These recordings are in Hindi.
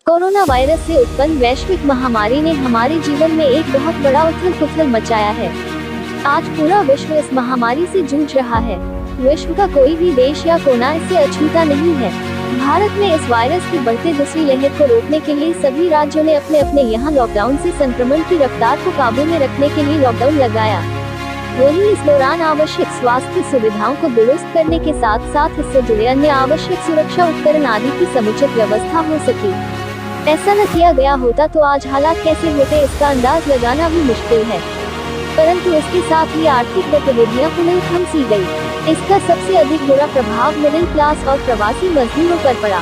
कोरोना वायरस से उत्पन्न वैश्विक महामारी ने हमारे जीवन में एक बहुत बड़ा उथल-पुथल मचाया है। आज पूरा विश्व इस महामारी से जूझ रहा है। विश्व का कोई भी देश या कोना इससे अछूता नहीं है। भारत में इस वायरस की बढ़ती दूसरी लहर को रोकने के लिए सभी राज्यों ने अपने अपने यहाँ लॉकडाउन से संक्रमण की रफ्तार को काबू में रखने के लिए लॉकडाउन लगाया। वहीं इस दौरान आवश्यक स्वास्थ्य सुविधाओं को दुरुस्त करने के साथ साथ इससे जुड़े अन्य आवश्यक सुरक्षा उपकरण आदि की समुचित व्यवस्था हो सके। ऐसा न किया गया होता तो आज हालात कैसे होते इसका अंदाज लगाना भी मुश्किल है। परंतु इसके साथ ही आर्थिक गतिविधियां पुनः थम सी गई। इसका सबसे अधिक बुरा प्रभाव मिडिल क्लास और प्रवासी मजदूरों पर पड़ा।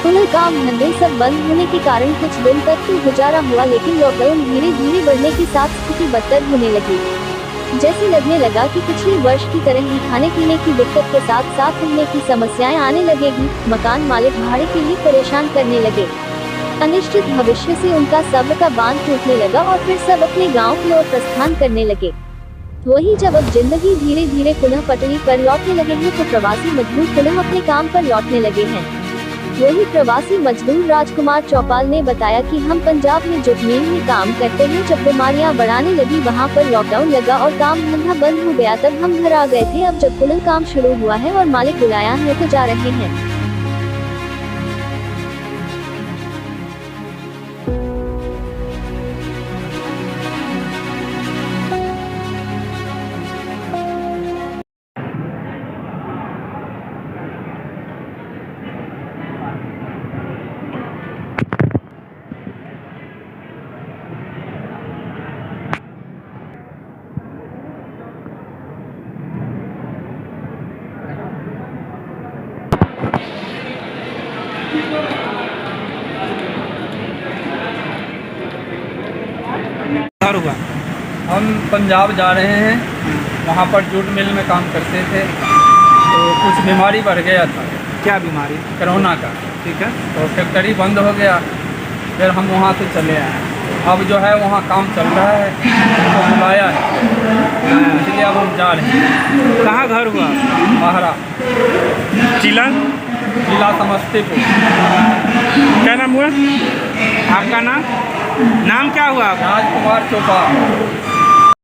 पुनः काम धंधे सब बंद होने के कारण कुछ दिन तक तो गुजारा हुआ, लेकिन लॉकडाउन धीरे धीरे बढ़ने के साथ स्थिति बदतर होने लगी। जैसे लगने लगा कि पिछले वर्ष की तरह ही खाने पीने की दिक्कत के साथ साथ रहने की समस्याएं आने लगेगी। मकान मालिक भाड़े के लिए परेशान करने लगे। अनिश्चित भविष्य से उनका सब्र का बांध टूटने लगा और फिर सब अपने गांव की ओर प्रस्थान करने लगे। वहीं जब अब जिंदगी धीरे धीरे पुनः पटरी पर लौटने लगे हैं तो प्रवासी मजदूर पुनः अपने काम पर लौटने लगे हैं। वही प्रवासी मजदूर राजकुमार चौपाल ने बताया कि हम पंजाब में जुट मिल में काम करते हैं। जब बीमारियां बढ़ाने लगी वहां पर लॉकडाउन लगा और काम धंधा बंद हो गया, तब हम घर आ गए थे। अब जब पुनः काम शुरू हुआ है और मालिक बुलाया है तो जा रहे हैं। हुआ हम पंजाब जा रहे हैं, वहाँ पर जूट मिल में काम करते थे तो कुछ बीमारी बढ़ गया था। क्या बीमारी? कोरोना का। ठीक है। तो फैक्ट्री बंद हो गया, फिर हम वहाँ से चले आए। अब जो है वहाँ काम चल रहा है, तो बुलाया है, इसलिए अब हम जा रहे हैं। कहाँ घर हुआ? महारा जिला समस्तीपुर। क्या नाम हुआ आपका? नाम क्या हुआ आपका? राजकुमार चौपाल।